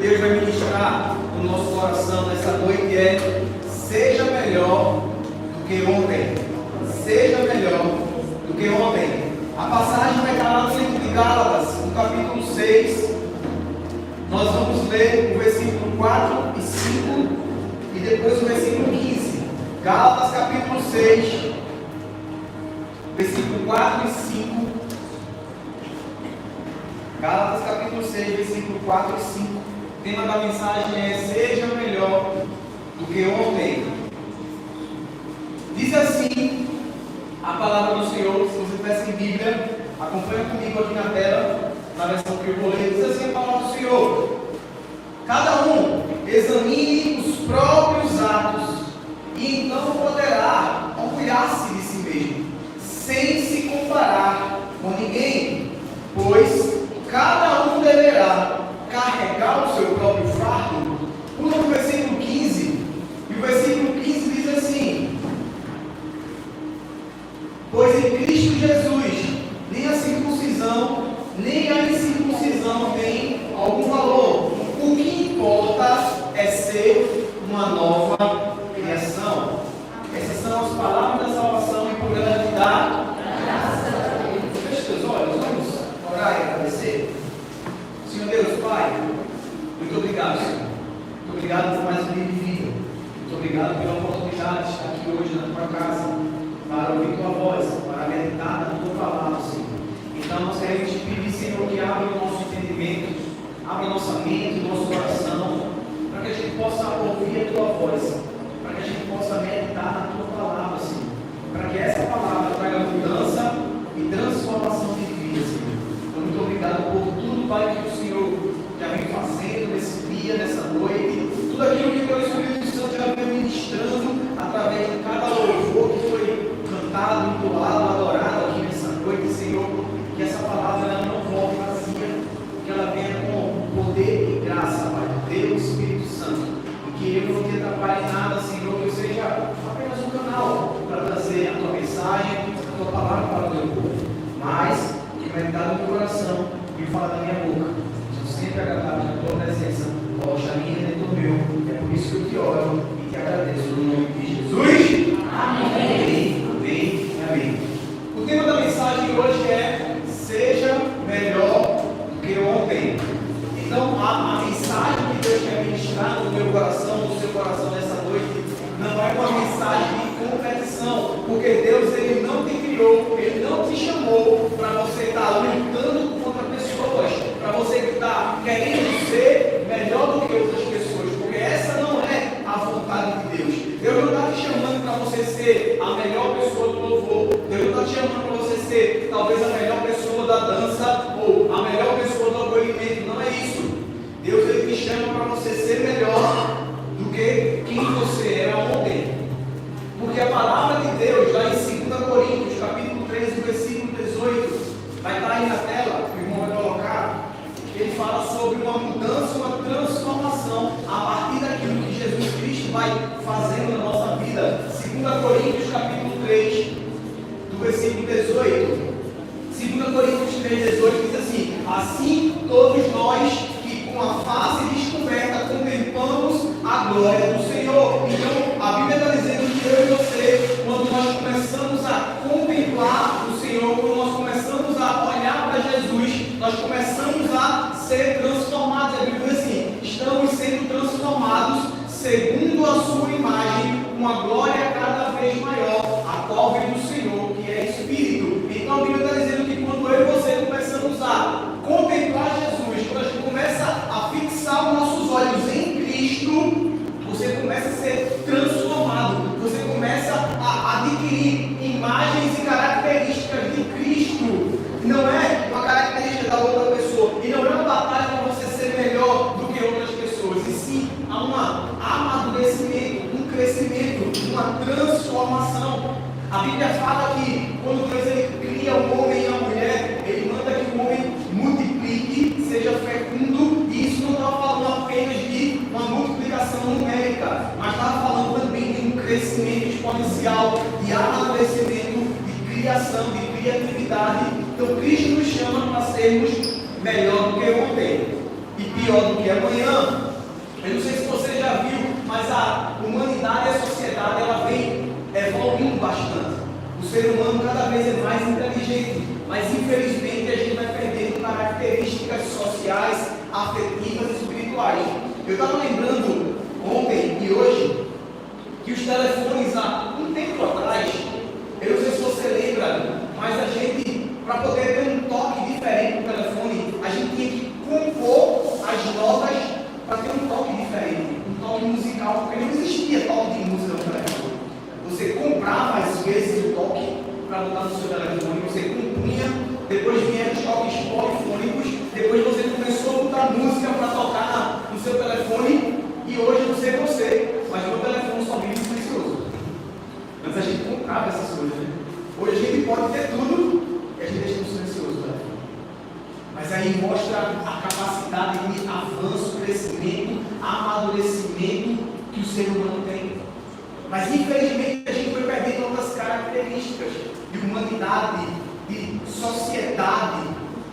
Deus vai ministrar no nosso coração nessa noite é: seja melhor do que ontem. Seja melhor do que ontem. A passagem vai estar lá no livro de Gálatas, no capítulo 6. Nós vamos ler o versículo 4 e 5 e depois o versículo 15. Gálatas capítulo 6, versículo 4 e 5. Gálatas capítulo 6, versículo 4 e 5. O tema da mensagem é: seja melhor do que ontem. Diz assim a palavra do Senhor. Se você tivesse em Bíblia, acompanha comigo aqui na tela, na versão que eu vou ler. Diz assim a palavra do Senhor: cada um examine os próprios atos, e então poderá orgulhar-se de si mesmo, sem se comparar com ninguém, pois cada um deverá carregar o seu próprio fardo. Pula no versículo 15, e o versículo 15 diz assim: pois em Cristo Jesus nem a circuncisão nem a incircuncisão tem algum valor. O que importa é ser uma nova criação. Essas são as palavras da salvação e por ela te dá graças a Deus. Feche seus olhos, vamos orar e agradecer. Senhor Deus, Pai, muito obrigado, Senhor. Muito obrigado por mais um dia de vida. Muito obrigado pela oportunidade de estar aqui hoje na tua casa, para ouvir tua voz, para meditar na tua palavra, Senhor. Então nós queremos te pedir, Senhor, que abra o nosso entendimento, abra a nossa mente, o nosso coração, para que a gente possa ouvir a tua voz, para que a gente possa meditar na tua palavra, Senhor, para que essa palavra traga mudança e transformação de vida, Senhor. Então, muito obrigado por tudo, Pai, que o Senhor já vem fazendo nesse dia, nessa noite, tudo aquilo que o teu Espírito Santo já vem ministrando através de cada louvor que foi cantado, entoado, adorado aqui nessa noite, Senhor. Que essa palavra ela não volte vazia, que ela venha com poder e graça, Pai, Deus Espírito Santo, e que eu não te atrapalhe nada, Senhor, que eu seja apenas um canal para trazer a tua mensagem, a tua palavra para o teu povo, mas que vai dar no teu coração e falar da minha boca. Sou sempre agradável na tua presença, ó Xaminha, Redentor meu. É por isso que eu te oro e te agradeço no nome de Jesus. Amém. Amém. Amém. O tema da mensagem hoje é: seja melhor do que ontem. Então, a mensagem que Deus quer ministrar no meu coração, no seu coração nessa noite, não é uma mensagem de competição, porque Deus ele não te criou, Ele não te chamou para você estar lutando contra pessoas, para você estar querendo ser melhor do que outras pessoas, porque essa não é a vontade de Deus. Deus não está te chamando para você ser a melhor pessoa do louvor. Deus não está te chamando para você ser talvez a melhor pessoa da dança ou a melhor pessoa do acolhimento. Não é isso. Deus ele te chama para você ser melhor do que quem você era ontem. Porque a palavra de Deus, lá em 2 Coríntios, capítulo 3, versículo 18, vai estar aí na tela, o irmão vai colocar. Ele fala sobre uma mudança, uma transformação a partir daquilo que Jesus Cristo vai fazendo na nossa vida. 2 Coríntios capítulo 3, do versículo 18. 2 Coríntios 3, 18 diz assim: assim todos nós que com a face descoberta contemplamos a glória do Senhor. Então a Bíblia está dizendo que eu e você, quando nós começamos a contemplar o Senhor, quando nós começamos a olhar para Jesus, nós começamos a ser transformados. A Bíblia diz assim: estamos sendo transformados segundo a sua imagem, uma glória cada vez maior, a qual vem do Senhor, que é Espírito. Então a Bíblia está dizendo que quando eu e você começamos a contemplar Jesus, quando a gente começa a fixar os nossos olhos em Cristo, você começa a ser transformado, você começa a adquirir imagens e características de Cristo. Não é uma característica da outra pessoa, e não é uma batalha para você ser melhor do que outras pessoas, e sim há um amadurecimento, um crescimento, uma transformação. A Bíblia fala que quando Deus ele cria o homem e a mulher, ele manda que o homem multiplique, seja fecundo, e isso não está falando apenas de uma multiplicação numérica, mas está falando também de um crescimento exponencial, de amadurecimento, de criação, de criatividade. Então Cristo nos chama para sermos melhor do que ontem. E pior do que amanhã. Eu não sei se você já viu, mas a humanidade e a sociedade ela vem evoluindo bastante. O ser humano cada vez é mais inteligente, mas infelizmente a gente vai perdendo características sociais, afetivas e espirituais. Eu estava lembrando ontem e hoje que os telefones há um tempo atrás, eu não sei se você lembra, mas a gente, para poder ter um toque diferente no telefone, a gente tinha que compor as notas para ter um toque diferente, um toque musical, porque não existia toque de música no telefone. Você comprava às vezes o toque para botar no seu telefone, você compunha, depois vieram os toques polifônicos, depois você começou a botar música para tocar no seu telefone, e hoje eu não sei você, mas meu telefone só vive silencioso. Antes a gente comprava essas coisas, né? Hoje a gente pode ter tudo e a gente deixa no silencioso, né? Mas aí mostra a capacidade de avanço, crescimento, amadurecimento que o ser humano tem. Mas infelizmente a gente foi perdendo outras características de humanidade, de sociedade,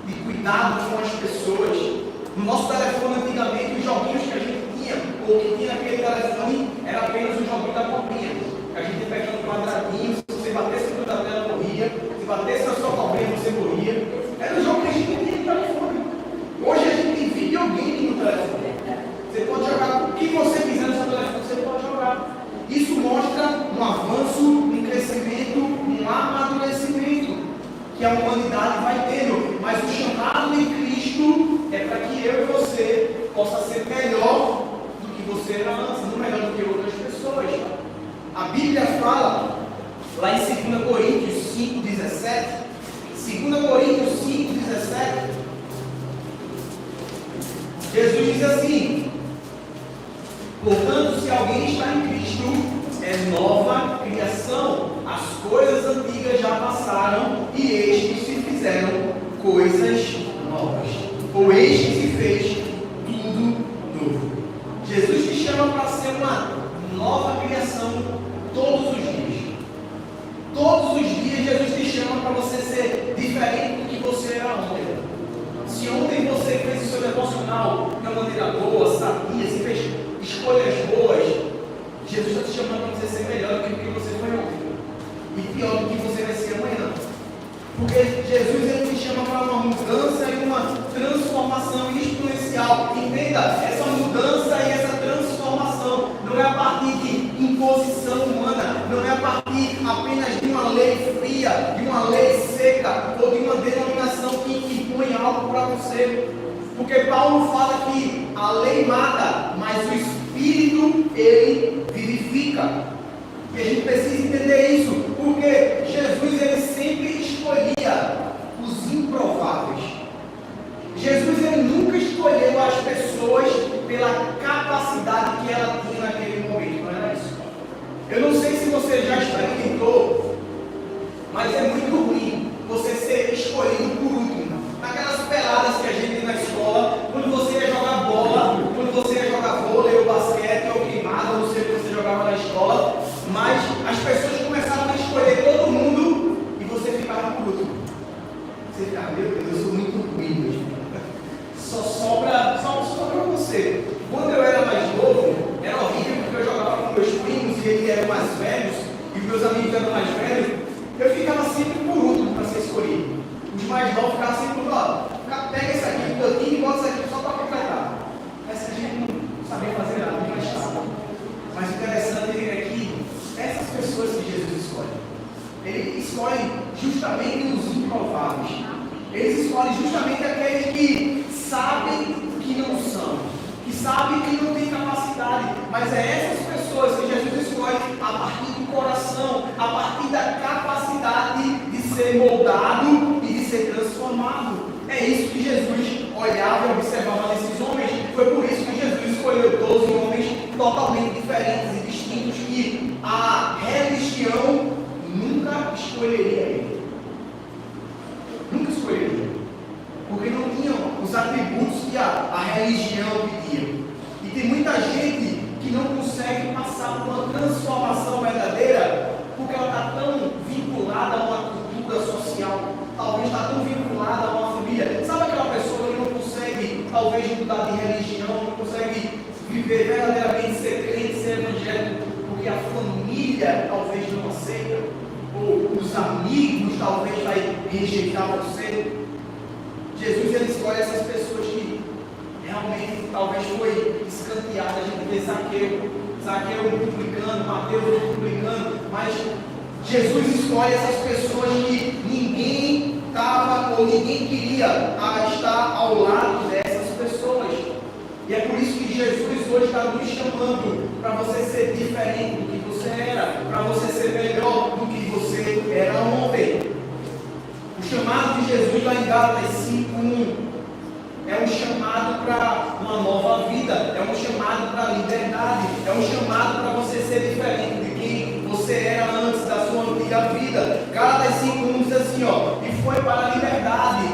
de cuidado com as pessoas. No nosso telefone antigamente, os joguinhos que a gente tinha, ou que tinha naquele telefone, era apenas o joguinho da cobrinha. A gente ia pegando quadradinhos, se você batesse no da tela, morria. Se batesse na sua cobrinha, você morria. Era o jogo que a gente tinha no telefone. Hoje a gente tem videogame no telefone. Você pode jogar o que você quiser no seu telefone, você pode jogar. Isso mostra um avanço, um crescimento, um amadurecimento que a humanidade vai tendo. Mas o chamado de Cristo é para que eu e você possa ser melhor do que você era antes, não melhor do que outras pessoas. A Bíblia fala, lá em 2 Coríntios 5,17, 2 Coríntios 5,17, Jesus diz assim: portanto, se alguém está em Cristo, é nova criação, as coisas antigas já passaram e eis que se fizeram coisas novas, ou eis que se fez tudo novo. Jesus te chama para ser uma nova criação todos os dias. Todos os dias Jesus te chama para você ser diferente do que você era ontem. Se ontem você fez o seu devocional de uma maneira boa, sabia, se fez escolhas boas, Jesus está te chamando para você ser melhor do que você foi ontem. E pior do que você vai ser amanhã. Porque Jesus ele te chama para uma mudança e uma transformação exponencial. Entenda, essa mudança e essa transformação não é a partir de imposição humana, não é a partir apenas de uma lei fria, de uma lei seca ou de uma denominação que impõe algo para você. Porque Paulo fala que a lei mata, mas o Espírito ele vivifica. E a gente precisa entender isso, porque Jesus ele sempre escolhia os improváveis. Jesus ele nunca escolheu as pessoas pela capacidade que ela tinha naquele momento, não era isso? Eu não sei se você já experimentou, mas é muito ruim você ser escolhido por último. Naquelas peladas que a gente tem na escola, quando você ia jogar bola, quando você ia jogar vôlei ou basquete ou queimada, não sei o que você jogava na escola, mas as pessoas começaram a escolher todo mundo e você ficava por último. Você ficava, meu Deus, eu sou muito ruim mesmo. Só sobra você. Quando eu era mais novo, era horrível porque eu jogava com meus primos e eles eram mais velhos e meus amigos eram mais velhos. Eu ficava sempre por último para ser escolhido. Os mais novos ficavam sempre por lado. Pega esse aqui do teu time e bota esse aqui só para completar. Essa gente não sabia fazer nada, não estava. Mas o interessante é que essas pessoas que Jesus escolhe, ele escolhe justamente os improváveis. Ele escolhe justamente aqueles que sabem que não são, que sabem que não têm capacidade, mas é essas pessoas que Jesus escolhe a partir do coração, a partir da capacidade de ser moldado e de ser transformado. É isso que Jesus olhava e observava nesses homens. Foi por isso que Jesus escolheu 12 homens totalmente diferentes e distintos, que a religião nunca escolheria ele. Nunca escolheria. Porque não tinham os atributos que a religião pedia. E tem muita gente que não consegue passar por uma transformação verdadeira porque ela está tão vinculada a uma cultura social, talvez está tão vinculada a uma família. Sabe aquela pessoa que não consegue talvez mudar de religião, não consegue viver verdadeiramente, ser crente, ser evangélico, porque a família talvez não aceita, ou os amigos talvez vai rejeitar você. Jesus ele escolhe essas pessoas que realmente talvez foi escanteada. A gente vê Zaqueu um publicano, Mateus um publicano, mas Jesus escolhe essas pessoas que ninguém estava ou ninguém queria estar ao lado dessas pessoas. E é por isso que Jesus hoje está nos chamando para você ser diferente do que você era, para você ser melhor do que você era ontem. O chamado de Jesus lá em Gálatas 5:1 é um chamado para uma nova vida, é um chamado para a liberdade, é um chamado para você ser diferente de quem você era antes da sua antiga vida. Gálatas 5:1 diz assim, e foi para a liberdade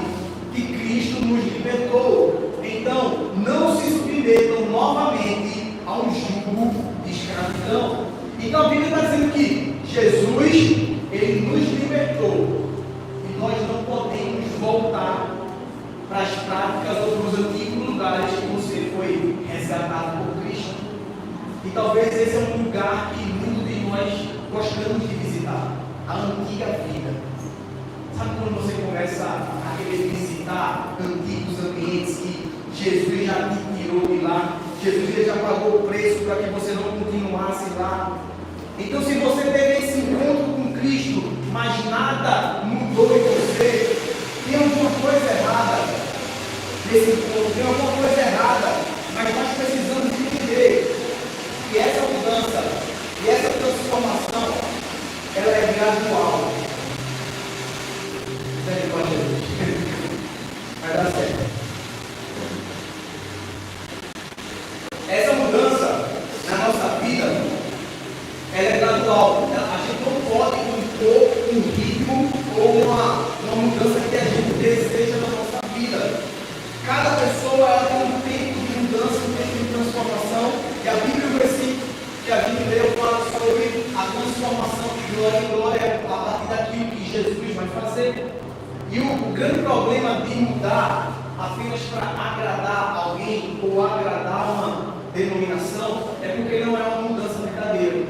que Cristo nos libertou. Então, não se submetam novamente a um jugo de escravidão. Então a Bíblia está dizendo que Jesus, ele nos libertou, e nós não podemos voltar para as práticas ou para os antigos lugares que você foi resgatado por Cristo. E talvez esse é um lugar que muitos de nós gostamos de visitar, a antiga vida. Sabe quando você começa a querer visitar antigos ambientes que Jesus já te tirou de lá, Jesus já pagou o preço para que você não continuasse lá. Então, se você teve esse encontro com Cristo, mas nada mudou em você, tem alguma coisa errada nesse encontro, tem alguma coisa errada, mas nós precisamos entender que essa mudança e essa transformação, ela é gradual. Vai dar certo. Essa mudança na nossa vida, ela é gradual. A gente não pode impor um ritmo ou uma mudança que a gente deseja na nossa vida. Cada pessoa ela tem um tempo de mudança, um tempo de transformação. E a Bíblia, o versículo que a gente leu, fala sobre a transformação de glória em glória a partir daquilo que Jesus vai fazer. E o grande problema de mudar apenas para agradar alguém ou agradar uma denominação é porque não é uma mudança verdadeira.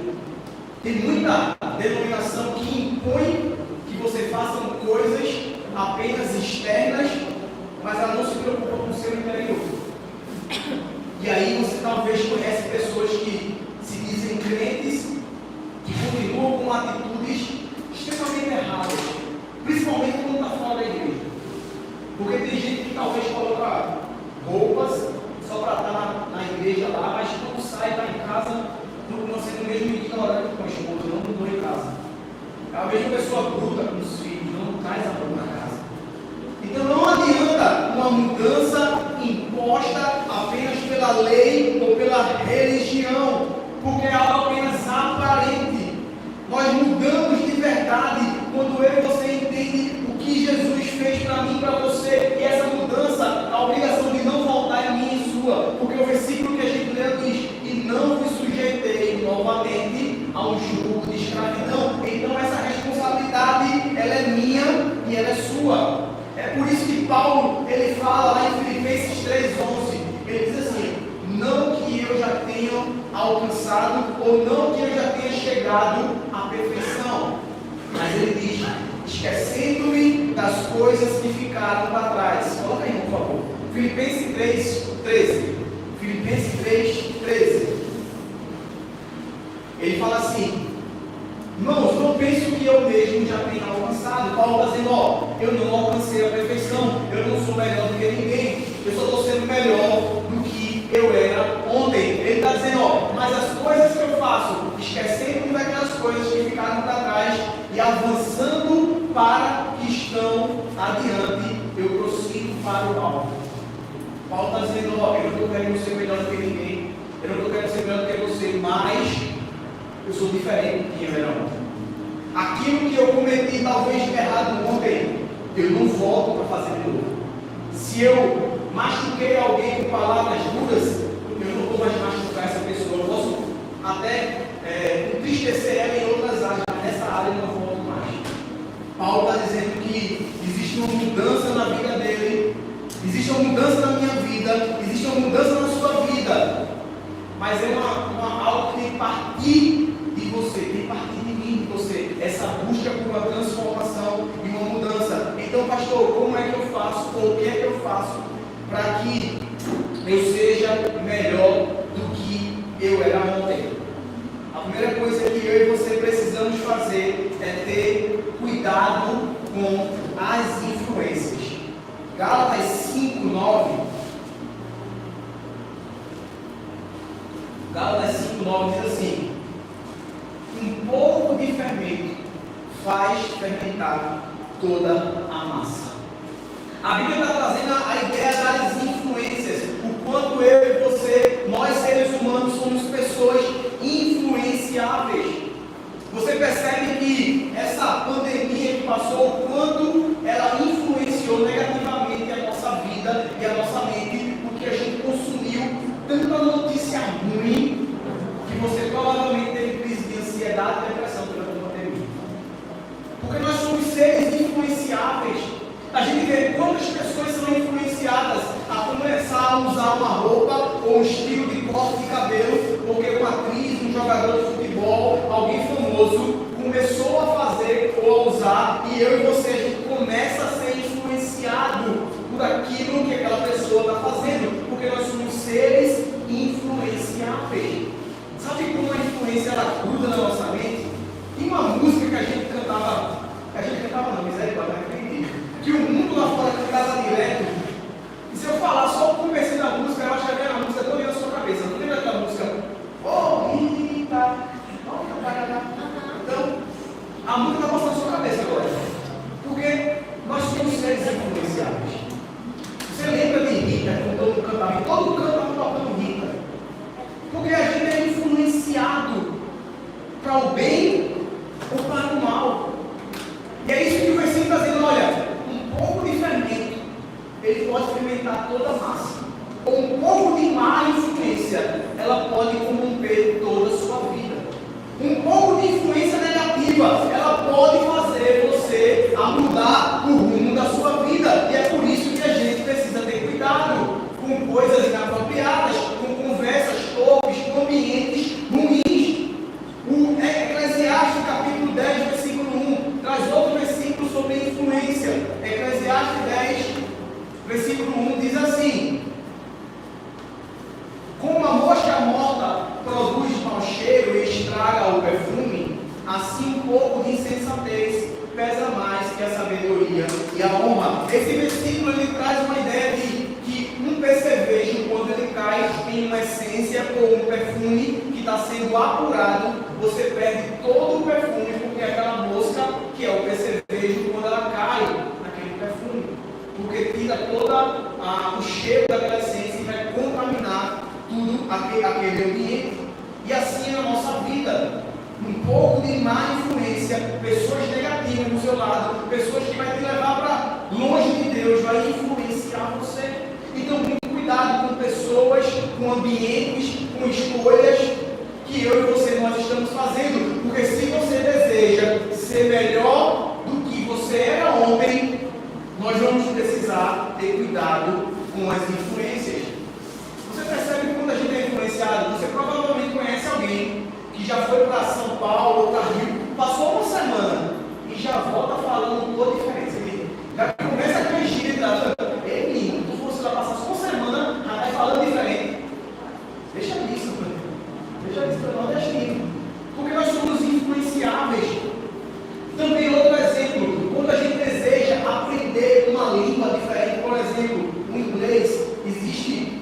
Tem muita denominação que impõe que você faça coisas apenas externas, mas ela não se preocupa com o seu interior. E aí você talvez conhece pessoas que se dizem crentes, que continuam com atitudes extremamente erradas, principalmente quando está fora da igreja. Porque tem gente que talvez coloca roupas só para estar na igreja lá, mas quando sai, está em casa, não sendo o mesmo ignorante com a esposa, não mudou em casa. É a mesma pessoa bruta com os filhos, não traz amor na casa. Então não adianta uma mudança imposta apenas pela lei ou pela religião, porque é algo apenas aparente. Nós mudamos de verdade quando eu e você entende o que Jesus fez para mim e para você. E essa mudança, a obrigação de não voltar é minha e sua, porque o versículo que a gente leu diz: e não vos sujeitei novamente a um jugo de escravidão. Então essa responsabilidade, ela é minha e ela é sua. É por isso que Paulo, ele fala lá em Filipenses 3:11, ele diz assim: não que eu já tenha alcançado, ou não que eu já tenha chegado à perfeição, mas ele diz: esquecendo-me das coisas que ficaram para trás. Coloca aí, por favor. Filipenses 3:13. Filipenses 3:13. Ele fala assim: irmãos, não penso que eu mesmo já tenha alcançado. Paulo está dizendo: eu não alcancei a perfeição, eu não sou melhor do que ninguém, eu só estou sendo melhor do que eu era ontem. Ele está dizendo: mas as coisas que eu faço, esquecendo daquelas coisas que ficaram para trás e avançando para que estão adiante, eu prossigo para o alto. Paulo está dizendo: eu não estou querendo ser melhor do que ninguém, eu não estou querendo ser melhor do que você, mas eu sou diferente do que eu era ontem. Aquilo que eu cometi talvez de errado ontem, eu não volto para fazer de novo. Se eu machuquei alguém com palavras duras, eu não vou mais machucar essa pessoa. Eu posso até entristecer ela em outras áreas, mas nessa área eu não volto mais. Paulo está dizendo que existe uma mudança na vida dele, existe uma mudança na minha vida, eu seja melhor do que eu era ontem. A primeira coisa que eu e você precisamos fazer é ter cuidado com as influências. Gálatas 5:9. Gálatas 5:9 diz assim: um pouco de fermento faz fermentar toda a massa. A Bíblia está trazendo a ideia das influências, o quanto eu e você, nós seres humanos, somos pessoas influenciáveis. Você percebe que essa pandemia que passou, o quanto ela influenciou negativamente a nossa vida e a nossa mente, porque a gente consumiu tanta notícia ruim que você provavelmente teve crise de ansiedade e depressão durante a pandemia. Porque nós somos seres influenciáveis. A gente vê quantas pessoas são influenciadas a começar a usar uma roupa ou um estilo de corte de cabelo, porque uma atriz, um jogador de futebol, alguém famoso começou a fazer ou a usar, e eu e você, a gente começa a ser influenciado por aquilo que aquela pessoa está fazendo, porque nós somos seres influenciáveis. Sabe como a influência ela gruda na nossa mente? Tem uma música que a gente cantava não, misericórdia, não acredito, que o mundo lá fora cantava direto. E se eu falar só o começo da música, eu acho que a música toda na sua cabeça. Não lembra daquela música? Oh, Rita, então, a música está passando na sua cabeça agora. Porque nós somos seres influenciáveis. Você lembra de Rita, quando todo mundo cantava? Todo canto estava tocando Rita. Porque a gente é influenciado para o bem ou para o mal. E é isso que o versículo está dizendo: olha, um pouco de fermento, ele pode fermentar toda a massa. Ou um pouco de má influência, ela pode corromper toda a sua vida. Um pouco de influência negativa, ela pode fazer você a mudar o rumo da sua vida. E é por isso que a gente precisa ter cuidado com coisas inapropriadas, com conversas torpes, com ambientes ruins. O Eclesiastes capítulo 10, versículo 1, traz outro versículo sobre influência. Eclesiastes 10, versículo 1 diz assim: como a mosca morta produz mau cheiro e estraga o perfume, assim um pouco de insensatez pesa mais que a sabedoria e a honra. Esse versículo ele traz uma ideia de que um percevejo, quando ele cai em uma essência ou um perfume que está sendo apurado, você perde todo o perfume, porque aquela mosca, que é o percevejo, quando ela cai naquele perfume, porque tira todo o cheiro daquela essência e vai contaminar tudo aquele ambiente. E assim é a nossa vida. Um pouco de má influência, pessoas negativas do seu lado, pessoas que vai te levar para longe de Deus, vai influenciar você. Então, muito cuidado com pessoas, com ambientes, com escolhas que eu e você nós estamos fazendo, porque se você deseja ser melhor do que você era ontem, nós vamos precisar ter cuidado com as influências. Você percebe que quando a gente é influenciado, você provavelmente conhece alguém que já foi para São Paulo ou para Rio, passou uma semana e já volta falando toda diferente. Já começa com a gíria, ei menino, se você já passar só uma semana, já vai falando diferente. Deixa isso para nós, deixa isso. Porque nós somos influenciáveis. Também outro exemplo, quando a gente deseja aprender uma língua diferente, por exemplo, o inglês, existem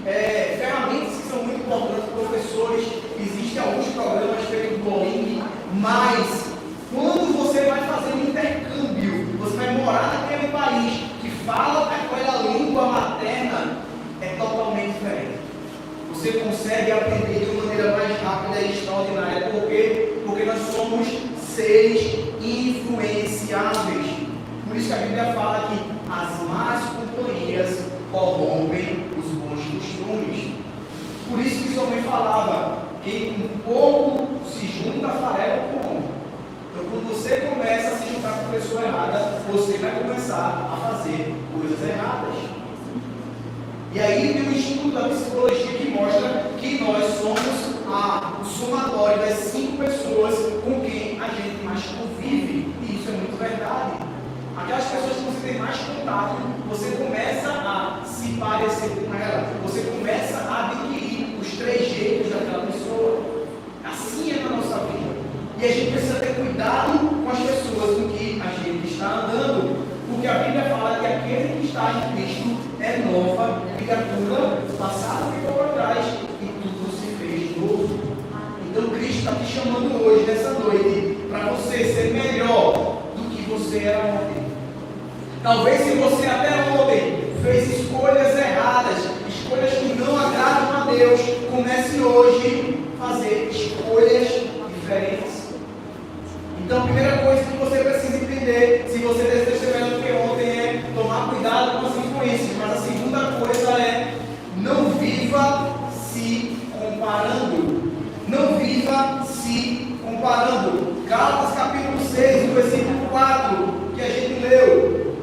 ferramentas que são muito importantes, professores, existem alguns programas feitos no Duolingo, mas quando você vai fazer um intercâmbio, você vai morar naquele país que fala aquela língua materna, é totalmente diferente. Você consegue aprender de uma maneira mais rápida e extraordinária. Por quê? Porque nós somos seres influenciáveis. Por isso que a Bíblia fala que as más companhias corrompem os bons costumes. Por isso que sua mãe falava que com pouco se junta farelo com homem. Então, quando você começa a se juntar com a pessoa errada, você vai começar a fazer coisas erradas. E aí tem um estudo da psicologia que mostra que nós somos o somatório das 5 pessoas com quem a gente mais convive. E isso é muito verdade. Aquelas pessoas que você tem mais contato, você começa a se parecer com ela, você começa está te chamando hoje, nessa noite, para você ser melhor do que você era ontem. Talvez se você até ontem fez escolhas erradas, escolhas que não agradam a Deus, comece hoje a fazer escolhas diferentes. Então, a primeira coisa que você precisa entender, se você deseja ser melhor do que ontem, é tomar cuidado com as influências. Mas a segunda coisa é não viva se comparando. Não viva se comparando. Gálatas capítulo 6, versículo 4, que a gente leu.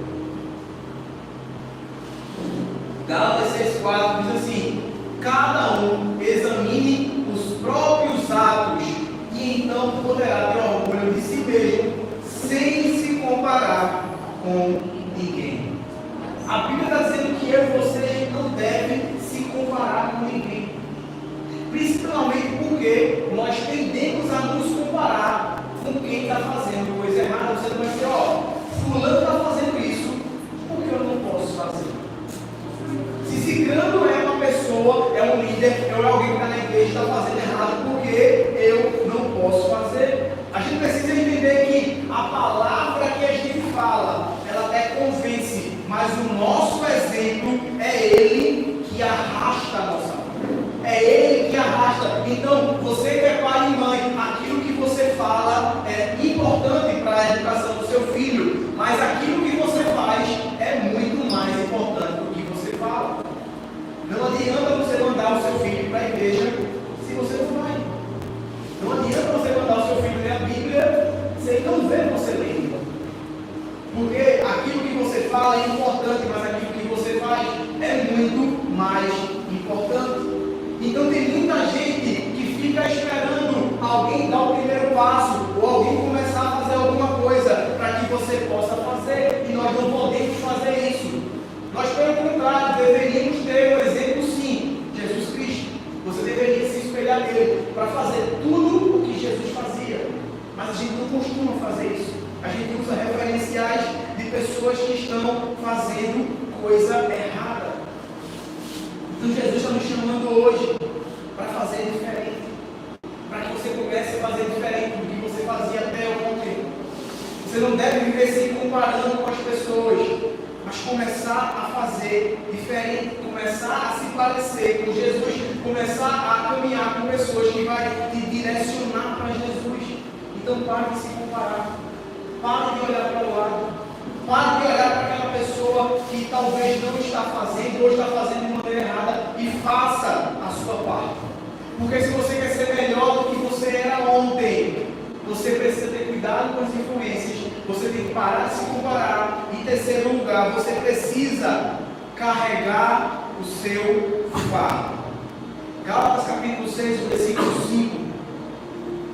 Gálatas 6,4 diz assim: cada um examine os próprios atos e então poderá ter orgulho de si mesmo, sem se comparar com ninguém. A Bíblia está dizendo que eu e você não devem se comparar com ninguém. Principalmente porque nós tendemos a nos comparar com quem está fazendo coisa errada. Você vai dizer, fulano está fazendo isso, por que eu não posso fazer? Se Cicrano é uma pessoa, é um líder, é alguém que está na igreja, está fazendo errado, porque eu não posso fazer. A gente precisa entender que a palavra que a gente fala, ela até convence, mas o nosso exemplo é ele que arrasta a nossa vida. É ele que arrasta. Então, você que é pai e mãe, aquilo que você fala é importante para a educação do seu filho, mas aquilo que você faz é muito mais importante do que você fala. Não adianta você mandar o seu filho para a igreja se você não vai. Não adianta você mandar o seu filho ler a Bíblia se ele não vê você lendo. Porque aquilo que você fala é importante, mas aquilo que você faz é muito mais importante. Então tem muita gente que fica esperando alguém dar o primeiro passo ou alguém começar a fazer alguma coisa para que você possa fazer, e nós não podemos fazer isso. Nós, pelo contrário, deveríamos ter um exemplo, sim, Jesus Cristo. Você deveria se espelhar nele para fazer tudo o que Jesus fazia, mas a gente não costuma fazer isso. A gente usa referenciais de pessoas que estão fazendo coisa errada. Então Jesus está nos chamando hoje para fazer diferente, para que você comece a fazer diferente do que você fazia até ontem. Você não deve viver se comparando com as pessoas, mas começar a fazer diferente, começar a se parecer com Jesus, começar a caminhar com pessoas que vai te direcionar para Jesus. Então pare de se comparar, pare de olhar para o lado. Pare de olhar para aquela pessoa que talvez não está fazendo ou está fazendo de maneira errada e faça a sua parte. Porque se você quer ser melhor do que você era ontem, você precisa ter cuidado com as influências, você tem que parar de se comparar. Em terceiro lugar, você precisa carregar o seu fardo. Gálatas capítulo 6, versículo 5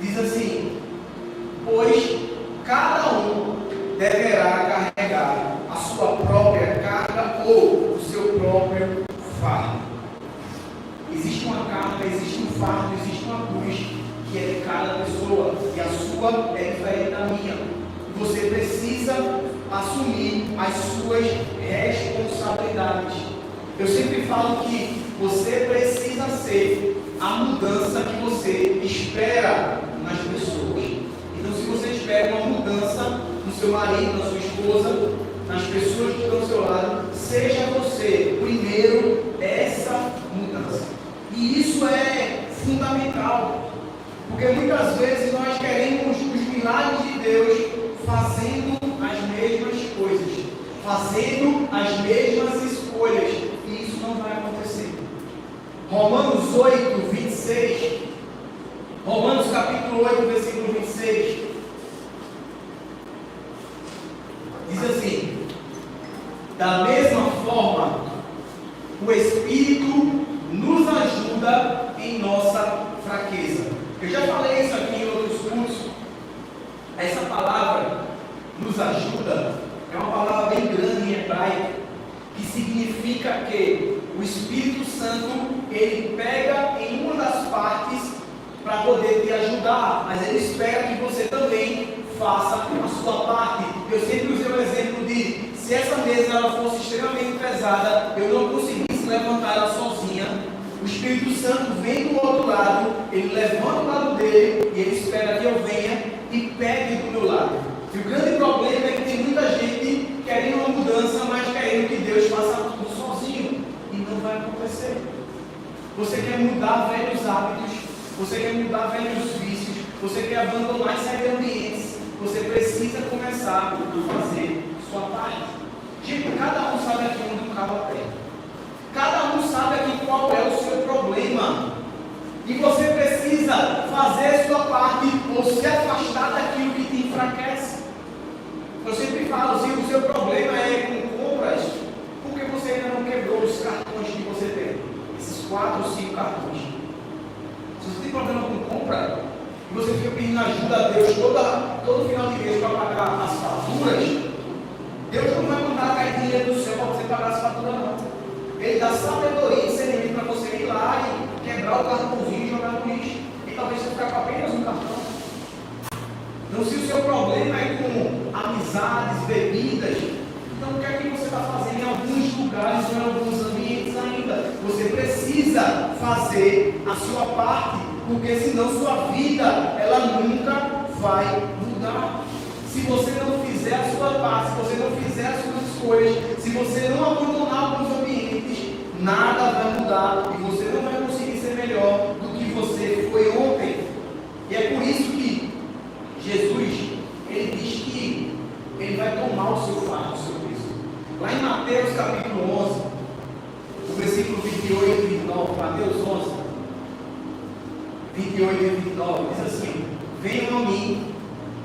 diz assim: pois cada um deverá carregar a sua própria carga ou o seu próprio fardo. Existe uma carga, existe um fardo, existe uma cruz que é de cada pessoa, e a sua é diferente da minha. Você precisa assumir as suas responsabilidades. Eu sempre falo que você precisa ser a mudança que você espera nas pessoas. Então, se você espera uma mudança no seu marido, na sua esposa, nas pessoas que estão ao seu lado, seja você primeiro essa mudança. E isso é fundamental, porque muitas vezes nós queremos os milagres de Deus fazendo as mesmas coisas, fazendo as mesmas escolhas, e isso não vai acontecer. Romanos 8, 26, Romanos capítulo 8, versículo 26, diz assim: da mesma forma, o Espírito nos ajuda em nossa fraqueza. Eu já falei isso aqui em outros cursos. Essa palavra, nos ajuda, é uma palavra bem grande em hebraico, que significa que o Espírito Santo, ele pega em uma das partes para poder te ajudar, mas ele espera que você também faça a sua parte. Eu sempre usei o exemplo de, se essa mesa ela fosse extremamente pesada, eu não conseguisse levantar ela sozinha, o Espírito Santo vem do outro lado, ele levanta o lado dele e ele espera que eu venha e pegue do meu lado. E o grande problema é que tem muita gente querendo uma mudança, mas querendo que Deus faça tudo sozinho. E não vai acontecer. Você quer mudar velhos hábitos, você quer mudar velhos vícios, você quer abandonar e sair de ambientes, você precisa começar a fazer sua parte. Gente, cada um sabe aqui onde o carro aperta. Cada um sabe aqui qual é o seu problema. E você precisa fazer a sua parte ou se afastar daquilo que te enfraquece. Eu sempre falo, se o seu problema é com compras, por que você ainda não quebrou os cartões que você tem? Esses 4 ou 5 cartões. Se você tem problema com compra, e você fica pedindo ajuda a Deus todo final de mês para pagar as faturas, Deus não vai mandar cair dinheiro do céu para você pagar as faturas, não. Ele dá sabedoria e discernimento para você ir lá e quebrar o cartãozinho e jogar no lixo. E talvez você ficar com apenas um cartão. Então, se o seu problema é com amizades, bebidas, então o que é que você está fazendo em alguns lugares ou em alguns ambientes ainda? Você precisa fazer a sua parte, porque senão sua vida, ela nunca vai mudar. Se você não fizer a sua parte, se você não fizer as suas escolhas, se você não abandonar alguns ambientes, nada vai mudar e você não vai conseguir ser melhor do que você foi ontem. E é por isso que Jesus, ele diz que ele vai tomar o seu fardo, o seu peso. Lá em Mateus capítulo 11, o versículo 28 e 29, Mateus 11, 28 e 29, diz assim: venham a mim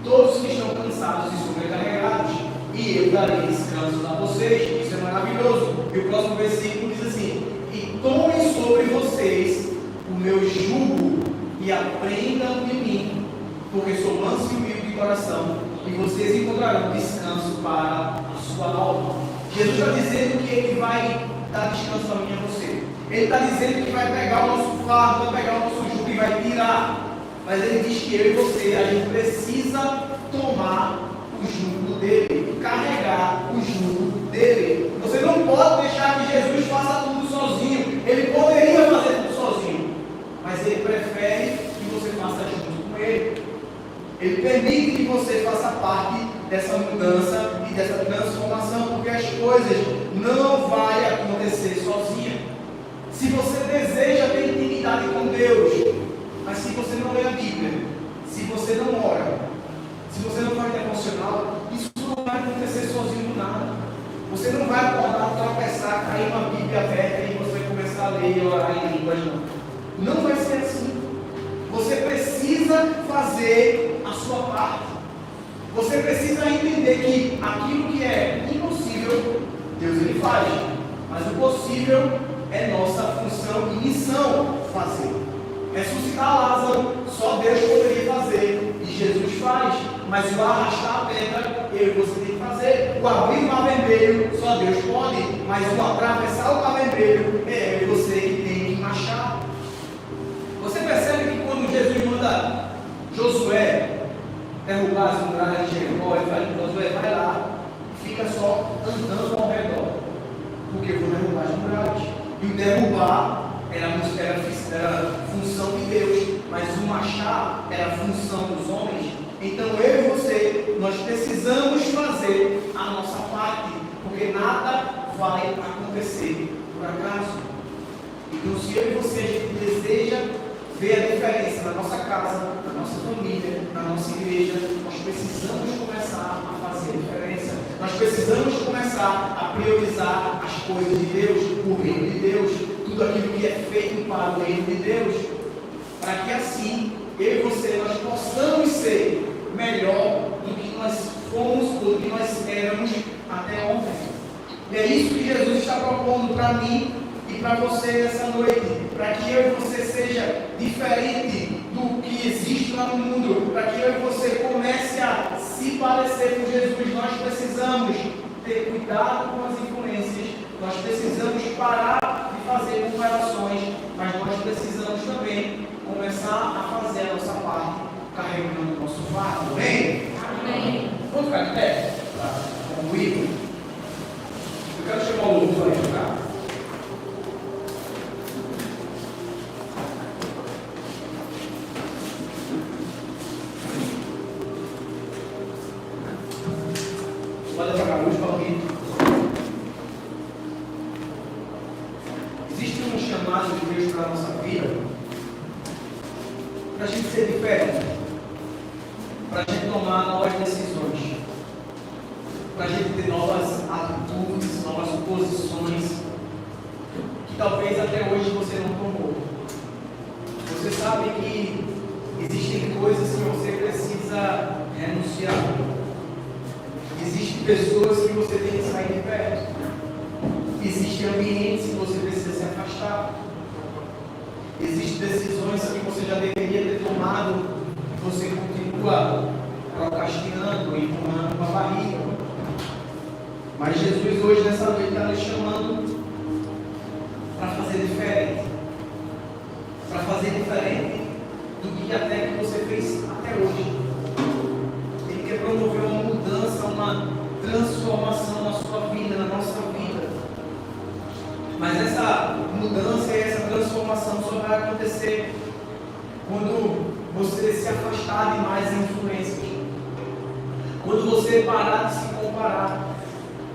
todos que estão cansados e sobrecarregados, e eu darei descanso a vocês. Isso é maravilhoso. E o próximo versículo diz assim: e tomem sobre vocês o meu jugo e aprendam de mim, porque sou manso e humilde de coração, e vocês encontrarão descanso para a sua alma. Jesus está dizendo que ele vai dar descanso a mim e a você. Ele está dizendo que vai pegar o nosso fardo, vai pegar o nosso jugo e vai tirar. Mas ele diz que eu e você, a gente precisa tomar o jugo dele, carregar o jugo dele. Você não pode deixar que Jesus faça tudo sozinho. Ele poderia fazer tudo sozinho, mas ele prefere que você faça junto com ele. Ele permite que você faça parte dessa mudança e dessa transformação, porque as coisas não vão acontecer sozinha. Se você deseja ter intimidade com Deus, mas se você não lê a Bíblia, se você não ora, se você não faz devocional, isso não vai acontecer sozinho do nada. Você não vai acordar, tropeçar, cair uma Bíblia aberta e você começar a ler e orar em línguas, não. Não vai ser assim. Você precisa fazer a sua parte. Você precisa entender que aquilo que é impossível, Deus ele faz. Mas o possível é nossa função e missão fazer. Ressuscitar Lázaro, só Deus poderia fazer, e Jesus faz. Mas o arrastar a pedra, eu e você tem que fazer. O abrir o mar vermelho, só Deus pode. Mas o atravessar o mar vermelho, é eu e você que tem que marchar. Você percebe que quando Jesus manda Josué derrubar as muralhas de Jericó, ele fala: Josué, vai lá, fica só andando ao redor, porque eu vou derrubar as muralhas. E o derrubar era função de Deus, mas o marchar era função dos homens. Então eu e você, nós precisamos fazer a nossa parte, porque nada vai acontecer por acaso. Então, se eu e você, a gente deseja ver a diferença na nossa casa, na nossa família, na nossa igreja, nós precisamos começar a fazer a diferença. Nós precisamos começar a priorizar as coisas de Deus, o reino de Deus, tudo aquilo que é feito para o reino de Deus, para que assim, eu e você, nós possamos ser melhor do que nós fomos, do que nós éramos até ontem. E é isso que Jesus está propondo para mim e para você nessa noite, para que eu e você seja diferente do que existe lá no mundo, para que eu e você comece a se parecer com Jesus. Nós precisamos ter cuidado com as influências, nós precisamos parar de fazer comparações, mas nós precisamos também começar a fazer a nossa parte, carregando o nosso fardo. Amém? Amém. Vamos ficar de pé para concluir? Eu quero chamar o Lúcio para jogar. para a gente ser diferente, para a gente tomar novas decisões, para a gente ter novas atitudes, novas posições, que talvez até hoje você não tomou. Você sabe que existem coisas que você precisa renunciar. Existem pessoas que você tem que sair de perto. Existem ambientes que você precisa se afastar. Existem decisões que você já deveria ter tomado e você continua procrastinando e empurrando com a barriga. Mas Jesus hoje nessa noite está nos chamando para fazer diferente. Para fazer diferente do que até que você fez até hoje. Ele quer promover uma mudança, uma transformação na sua vida, na nossa vida. Mas essa mudança e essa transformação só vai acontecer quando você se afastar de mais influências. Quando você parar de se comparar.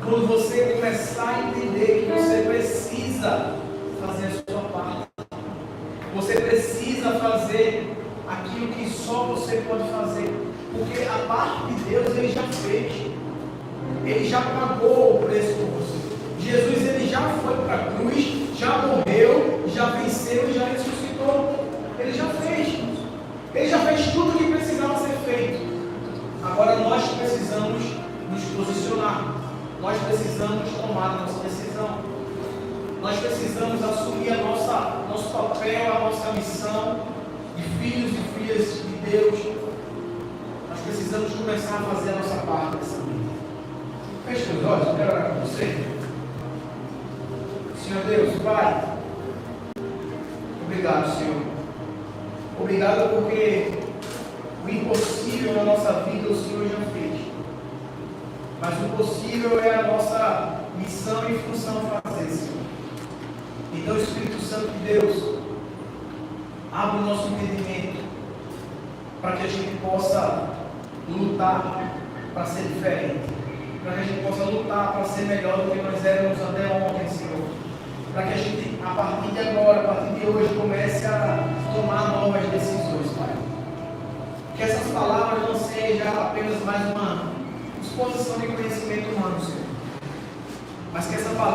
Quando você começar a entender que você precisa fazer a sua parte. Você precisa fazer aquilo que só você pode fazer. Porque a parte de Deus Ele já fez. Ele já pagou o preço por você. Jesus Ele já foi para a cruz, já morreu, já venceu e já ressuscitou. Ele já fez. Ele já fez tudo o que precisava ser feito. Agora nós precisamos nos posicionar. Nós precisamos tomar a nossa decisão. Nós precisamos assumir nosso papel, a nossa missão de filhos e filhas de Deus. Nós precisamos começar a fazer a nossa parte dessa vida. Feche os olhos, eu quero orar com você. Senhor Deus, Pai, obrigado, Senhor. Obrigado porque o impossível na nossa vida o Senhor já fez. Mas o possível é a nossa missão e função fazer, Senhor. Então, Espírito Santo de Deus, abre o nosso entendimento para que a gente possa lutar para ser diferente, para que a gente possa lutar para ser melhor do que nós éramos até ontem, Senhor. Para que a gente, a partir de agora, a partir de hoje, comece a tomar novas decisões, Pai. Que essas palavras não sejam apenas mais uma exposição de conhecimento humano, Senhor, mas que essa palavra